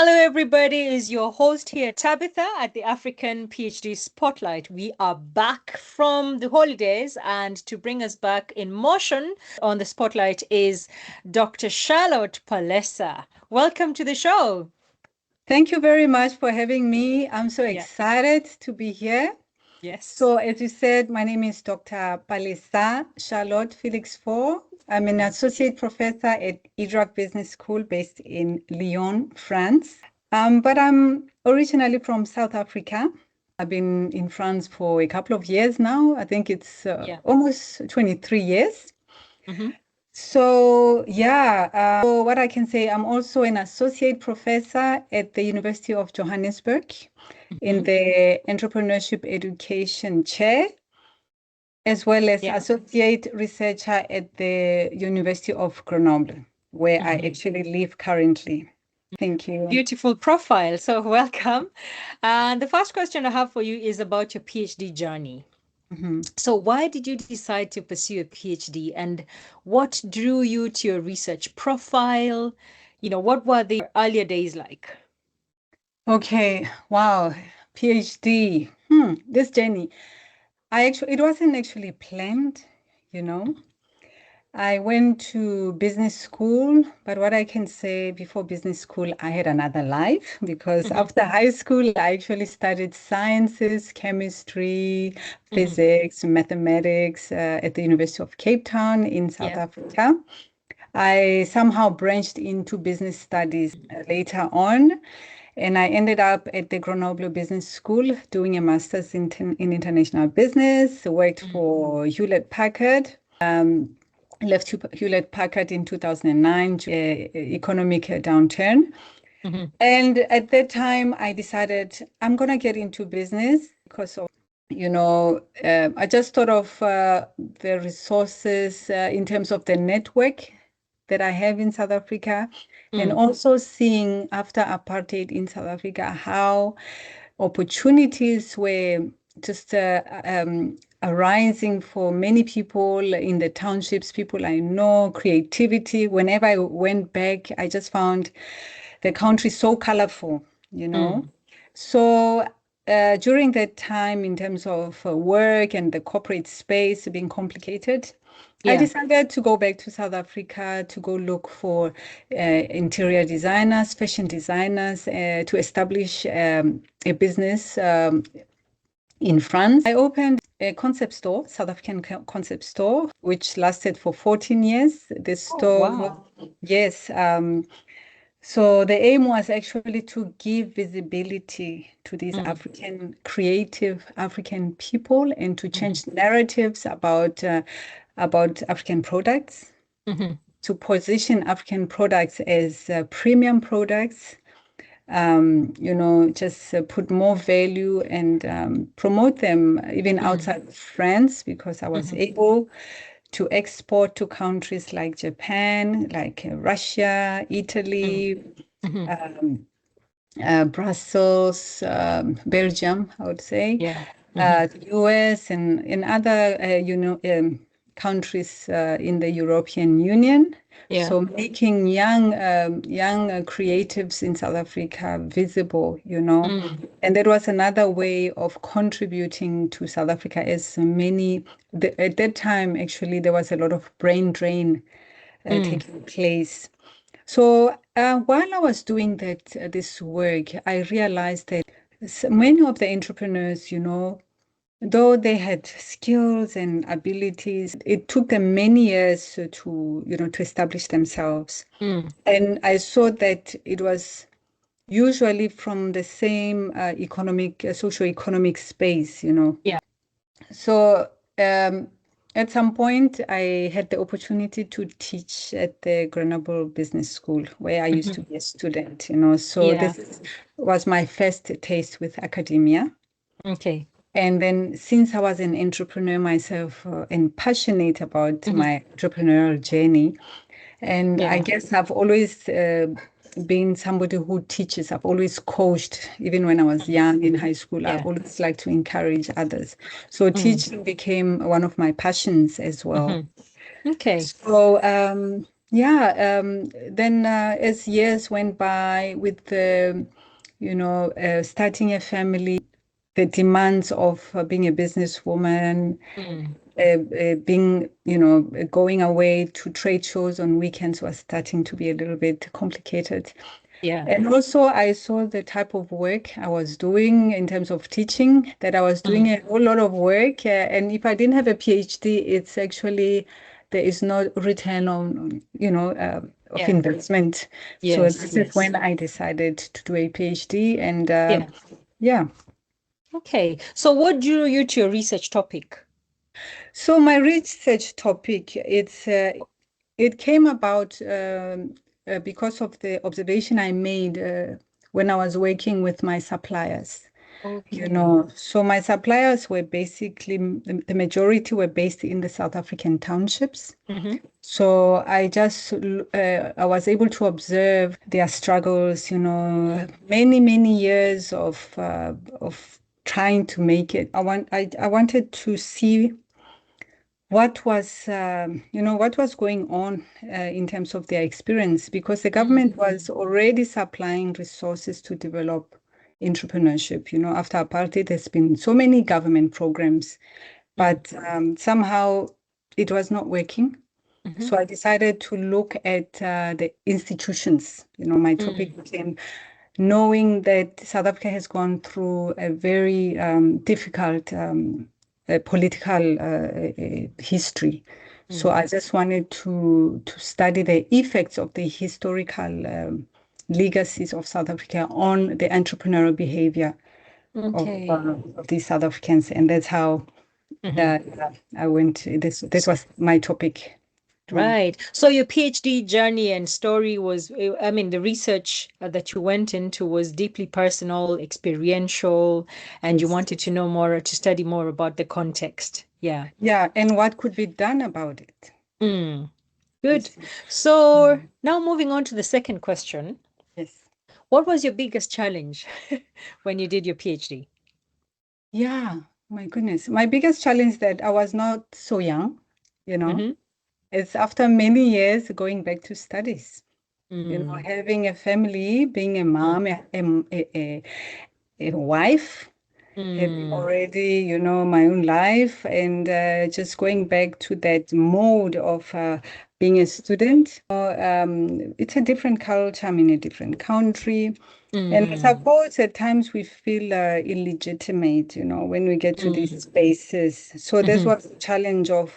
Hello, everybody. Is your host here, Tabitha, at the African PhD Spotlight. We are back from the holidays, and to bring us back in motion on the Spotlight is Dr. Charlotte Palesa. Welcome to the show. Thank you very much for having me. I'm so Yeah. excited to be here. Yes. So, as you said, my name is Dr. Palesa Charlotte Felix Faure. I'm an associate professor at IDRAC Business School based in Lyon, France. But I'm originally from South Africa. I've been in France for a couple of years now. I think it's almost 23 years. Mm-hmm. So so what I can say, I'm also an associate professor at the University of Johannesburg in the Entrepreneurship Education Chair, as well as associate researcher at the University of Grenoble, where I actually live currently. Thank you. Beautiful profile. So welcome. And the first question I have for you is about your PhD journey. So why did you decide to pursue a PhD, and what drew you to your research profile? What were the earlier days like? Okay, wow, PhD. This journey. It wasn't actually planned, you know. I went to business school, but what I can say, before business school, I had another life, because after high school, I actually studied sciences, chemistry, physics, mathematics at the University of Cape Town in South Africa. I somehow branched into business studies later on, and I ended up at the Grenoble Business School doing a master's in international business, worked for Hewlett-Packard. Left Hewlett-Packard in 2009 to economic downturn. And at that time, I decided I'm going to get into business because of, I just thought of the resources in terms of the network that I have in South Africa, and also seeing after apartheid in South Africa how opportunities were just arising for many people in the townships, people I know, creativity. Whenever I went back, I just found the country so colorful, So during that time, in terms of work and the corporate space being complicated, I decided to go back to South Africa to go look for interior designers, fashion designers, to establish a business in France. I opened a concept store, South African concept store, which lasted for 14 years. The store, yes. So the aim was actually to give visibility to these creative African people, and to change narratives about African products, to position African products as premium products, just put more value and promote them even outside of France, because I was able to export to countries like Japan, like Russia, Italy, Brussels, Belgium, I would say, the US, and in other, countries in the European Union. So making young creatives in South Africa visible, and that was another way of contributing to South Africa, as at that time, actually, there was a lot of brain drain taking place. So while I was doing this work, I realized that many of the entrepreneurs, though they had skills and abilities, it took them many years to establish themselves. And I saw that it was usually from the same socio-economic space, So at some point, I had the opportunity to teach at the Grenoble Business School, where I used to be a student, So this was my first taste with academia. Okay. And then, since I was an entrepreneur myself and passionate about my entrepreneurial journey, and I guess I've always been somebody who teaches. I've always coached, even when I was young in high school. I always like to encourage others. So teaching became one of my passions as well. Okay. So Yeah, then as years went by with the, starting a family, the demands of being a businesswoman, Mm. being, going away to trade shows on weekends was starting to be a little bit complicated. Yeah. And also, I saw the type of work I was doing in terms of teaching, that I was doing Mm. a whole lot of work. And if I didn't have a PhD, it's actually, there is no return on, of Yeah. investment. So Yes. this is Yes. when I decided to do a PhD. And Yeah. yeah, Okay. So what drew you to your research topic? so my research topic, it came about because of the observation I made when I was working with my suppliers. Okay. So my suppliers were basically, the majority were based in the South African townships. Mm-hmm. So I was able to observe their struggles, many, many years of trying to make it. I wanted to see what was going on in terms of their experience, because the government was already supplying resources to develop entrepreneurship. After apartheid, there's been so many government programs, Mm. but somehow it was not working. Mm-hmm. So I decided to look at the institutions. My Mm. topic became knowing that South Africa has gone through a very difficult political history. So Mm. I just wanted to study the effects of the historical legacies of South Africa on the entrepreneurial behavior Okay. of these South Africans, and that's how Mm-hmm. I went. This was my topic. To, Right. So your PhD journey and story was, I mean, the research that you went into was deeply personal, experiential, and you yes. wanted to know more, to study more about the context. Yeah. Yeah, and what could be done about it? Mm. Good. Yes. So Mm. now moving on to the second question. Yes. What was your biggest challenge when you did your PhD? Yeah, my goodness. My biggest challenge that I was not so young, you know. Mm-hmm. It's after many years going back to studies, Mm. having a family, being a Mm. mom, a wife, having Mm. already, my own life, and just going back to that mode of being a student. It's a different culture. I'm in a different country. And I Mm. suppose at times we feel illegitimate, when we get to these Mm. spaces. So this Mm-hmm. was the challenge of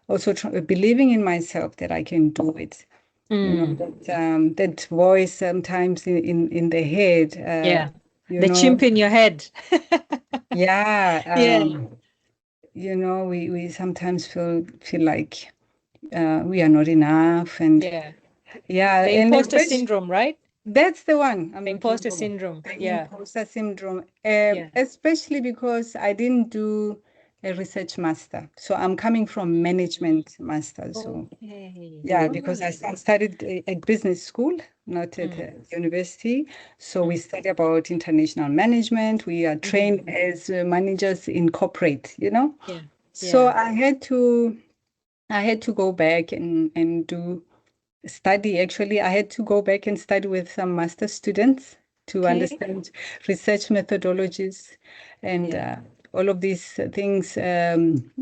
also believing in myself that I can do it. Mm. That voice sometimes in the head, Yeah. you The know, chimp in your head. yeah, Yeah. we sometimes feel like we are not enough, and Yeah. yeah, The and imposter especially syndrome, right? that's the one I'm The looking imposter for, syndrome. the Yeah. imposter syndrome, Yeah. especially because I didn't do a research master, so I'm coming from management master, so. Okay. Yeah, All because I right. studied at business school, not at Mm. university. So we Mm. study about international management. We are Mm-hmm. trained as managers in corporate. Yeah. So Yeah. I had to go back and do study. Actually, I had to go back and study with some master students to Okay. understand research methodologies and Yeah. all of these things,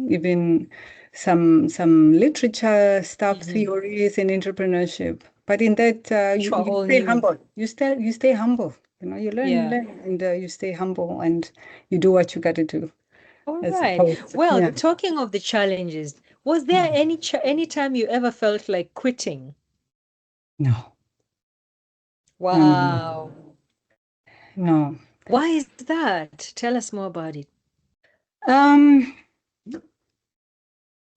even some literature stuff, Mm-hmm. theories in entrepreneurship. But in that, Which you, were you all stay new. humble. You stay humble. You Yeah. learn, and you stay humble, and you do what you got to do. All I right. suppose. Well, Yeah. talking of the challenges, was there any time you ever felt like quitting? No, no, no, no, Wow. no. Why is that? Tell us more about it. Um,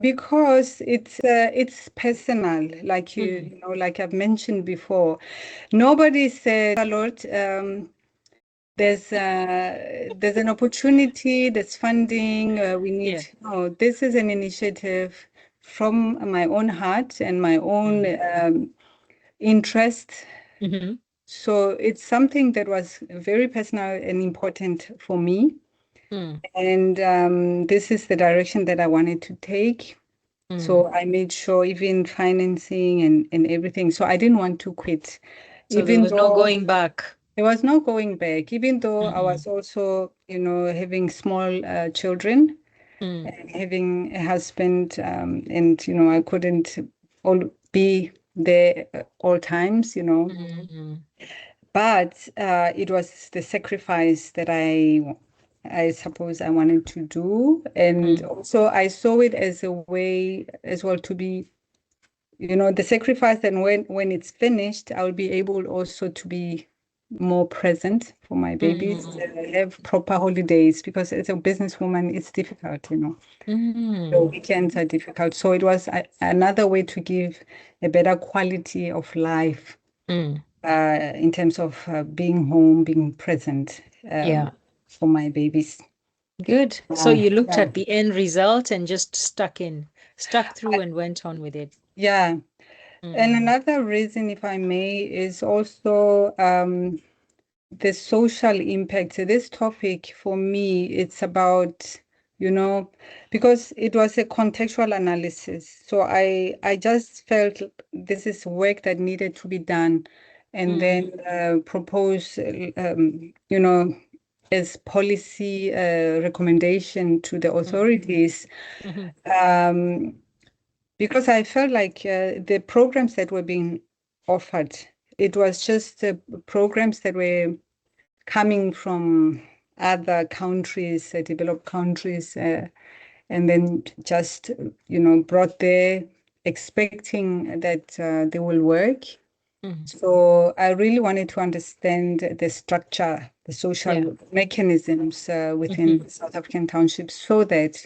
Because it's personal, like Mm. like I've mentioned before. Nobody said, Lord, there's an opportunity, there's funding, we need. Yeah. No, this is an initiative from my own heart and my own Mm. interest. Mm-hmm. So it's something that was very personal and important for me. Mm. And this is the direction that I wanted to take. So I made sure even financing and everything. So I didn't want to quit, So there even was no though going back. there was no going back, even though I Mm, was also, having small children, mm, having a husband, and, I couldn't all be there all times. mm, But it was the sacrifice that I suppose I wanted to do. And mm, also I saw it as a way as well to be, the sacrifice. And when it's finished, I'll be able also to be more present for my babies, mm, have proper holidays, because as a businesswoman, it's difficult. The mm, weekends are difficult. So it was another way to give a better quality of life mm. in terms of being home, being present Yeah. for my babies. Good. So you looked Yeah, at the end result and just stuck through and went on with it. yeah. And Mm, another reason, if I may, is also the social impact. So this topic for me, it's about, because it was a contextual analysis. So I just felt this is work that needed to be done, and mm, then propose, as policy recommendation to the mm, authorities. mhm, Um, because I felt like the programs that were being offered, it was just programs that were coming from other countries, developed countries, and then just, brought there expecting that they will work. mhm. So I really wanted to understand the structure, the Yeah. social mechanisms Mhm, within South African townships, so that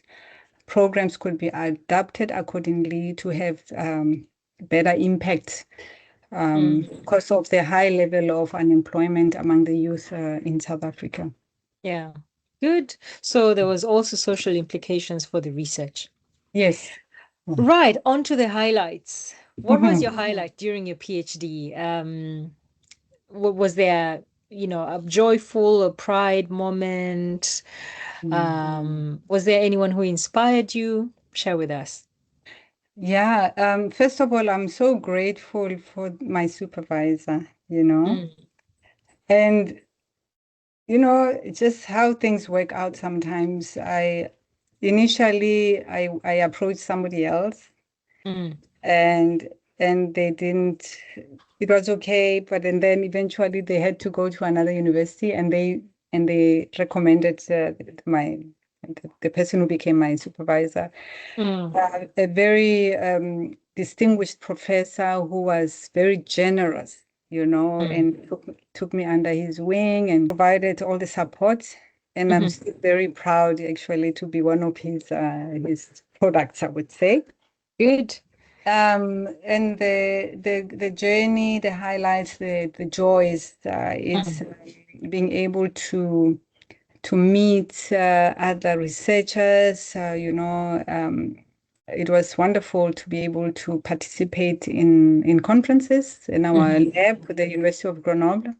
programs could be adapted accordingly to have better impact mm. because of the high level of unemployment among the youth in South Africa. Yeah. Good. So there was also social implications for the research. Yes. Right, on to the highlights. What was your Mhm. highlight during your PhD? Was there, a joyful or pride moment? Was there anyone who inspired you? Share with us. Yeah. First of all, I'm so grateful for my supervisor. Mm, And, just how things work out sometimes. I approached somebody else, mm, and they didn't, it was okay, but then eventually they had to go to another university, and they recommended the person who became my supervisor, mm, a very distinguished professor who was very generous, mm, and took me under his wing and provided all the support. And I'm mhm. still very proud, actually, to be one of his products, I would say. Good. And the journey, the highlights, the joys, it's Mm, being able to meet other researchers. It was wonderful to be able to participate in conferences in our mhm, lab with the University of Grenoble.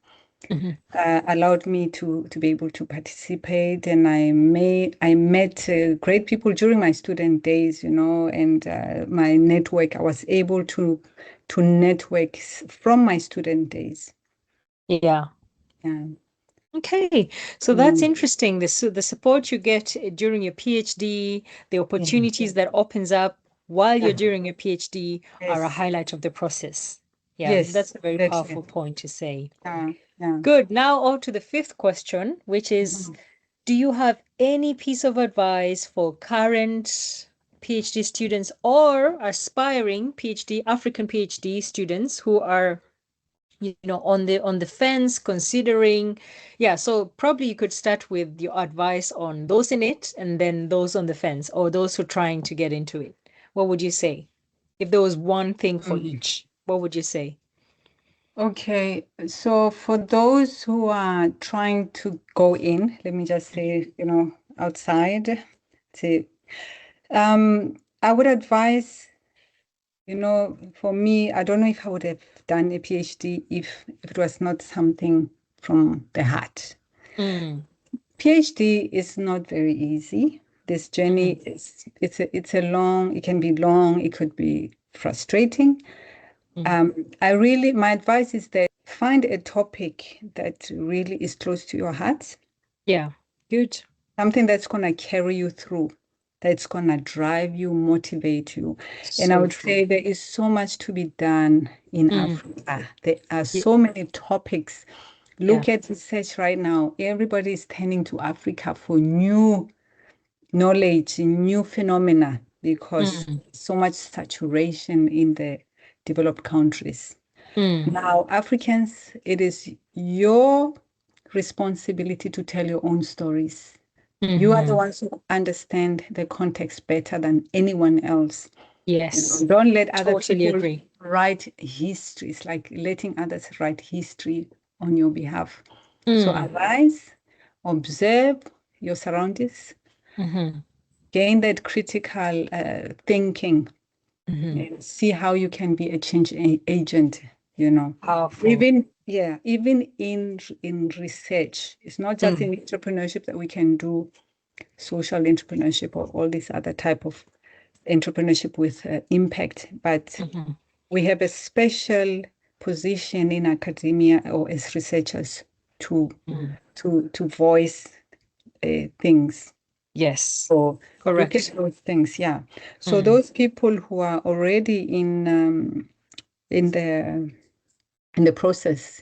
mhm. Allowed me to be able to participate, and I met great people during my student days, and my network. I was able to network from my student days. Yeah. Yeah. Okay, so that's Mm. interesting. The support you get during your PhD, the Yeah. opportunities that opens up while you're Yeah. doing your PhD are a Yes. highlight of the process. Yeah, Yes. that's a very Exactly. powerful point to say. Yeah. Good. Now on to the fifth question, which is, Mhm. do you have any piece of advice for current PhD students or aspiring PhD, African PhD students who are on the fence considering, yeah, so probably you could start with your advice on those in it and then those on the fence or those who are trying to get into it. What would you say if there was one thing for Mm. each? What would you say? Okay, so for those who are trying to go in, let me just say, outside, say, I would advise, for me, I don't know if I would have done a PhD if it was not something from the heart. Mm, PhD is not very easy. This journey is it's a long, it can be long, it could be frustrating. My advice is that find a topic that really is close to your heart, Yeah. Good. something that's going to carry you through, that's going to drive you, motivate you. And I So would true. say there is so much to be done in Africa. There are so many topics. Yeah. Look at research right now. Everybody is turning to Africa for new knowledge, new phenomena, because so much saturation in the developed countries. Now, Africans, it is your responsibility to tell your own stories. You are the ones who understand the context better than anyone else. Yes. Don't let other Totally people agree. write history. It's like letting others write history on your behalf. So arise, observe your surroundings, gain that critical thinking, and see how you can be a change agent, Powerful. even in research. It's not just in entrepreneurship that we can do social entrepreneurship or all this other type of entrepreneurship with impact, but we have a special position in academia or as researchers to voice things. Yes. So look at Correct. those things, yeah. So those people who are already in the process,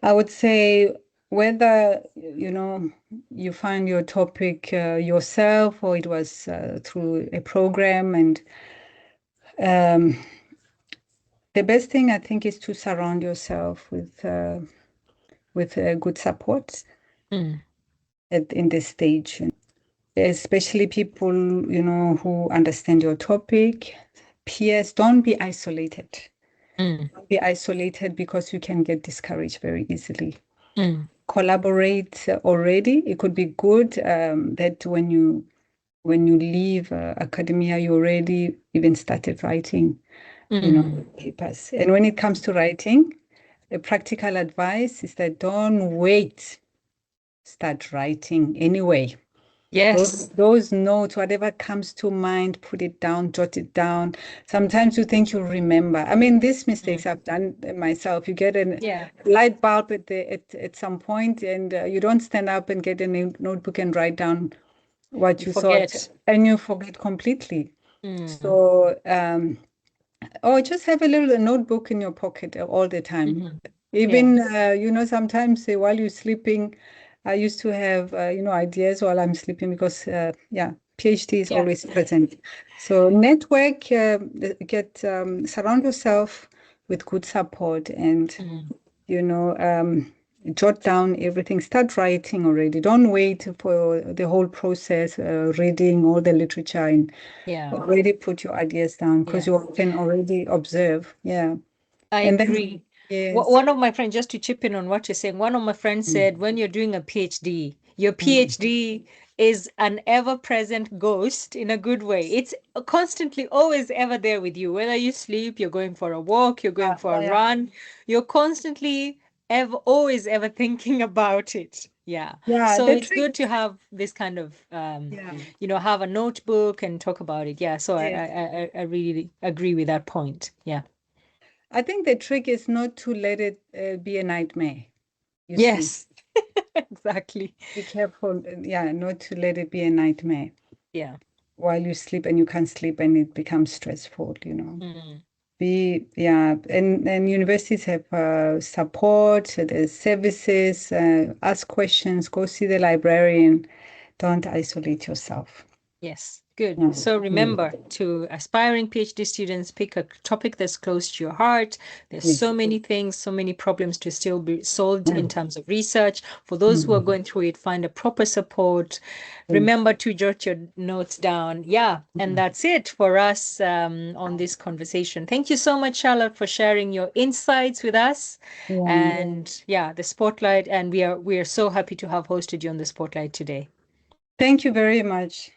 I would say whether you find your topic yourself or it was through a program, and the best thing I think is to surround yourself with good support in this stage, especially people who understand your topic. Peers, don't be isolated. Don't be isolated because you can get discouraged very easily. Collaborate already. It could be good that when you leave academia, you already even started writing, papers. And when it comes to writing, a practical advice is that don't wait. Start writing anyway. Yes. Those notes, whatever comes to mind, put it down, jot it down. Sometimes you think you'll remember. I mean, these mistakes I've done myself. You get a Yeah. light bulb at some point, and you don't stand up and get a notebook and write down what You you thought, forget. and you forget completely. So, or just have a little notebook in your pocket all the time. Yeah. Even, sometimes while you're sleeping, I used to have, ideas while I'm sleeping because, PhD is Yeah. always present. So network, surround yourself with good support and, jot down everything. Start writing already. Don't wait for the whole process, reading all the literature, and Yeah. already put your ideas down because Yeah. you can already observe. Yeah. I And then, agree. yes. One of my friends, just to chip in on what you're saying, one of my friends Mm, said when you're doing a PhD, your mm. PhD is an ever-present ghost in a good way. It's constantly, always ever there with you. Whether you sleep, you're going for a walk, you're going Yeah, for yeah, a yeah. run, you're constantly ever, always ever thinking about it. Yeah. Yeah, So the it's trick. good to have this kind of, Yeah, have a notebook and talk about it. Yeah. So yes. I really agree with that point. Yeah. I think the trick is not to let it be a nightmare, you see. Yes. Exactly. Be careful, yeah, not to let it be a nightmare Yeah. while you sleep and you can't sleep and it becomes stressful. Mm. And universities have support, there's services, ask questions, go see the librarian. Don't isolate yourself. Yes, good. Yeah. So Mm. remember, to aspiring PhD students, pick a topic that's close to your heart. There's Yes. so many things, so many problems to still be solved in Mm. terms of research. For those who are Mm. going through it, find a proper support. Yes. Remember to jot your notes down. Yeah, and Mm. that's it for us on this conversation. Thank you so much, Charlotte, for sharing your insights with us. Yeah. And yeah, the spotlight. And we are so happy to have hosted you on the spotlight today. Thank you very much.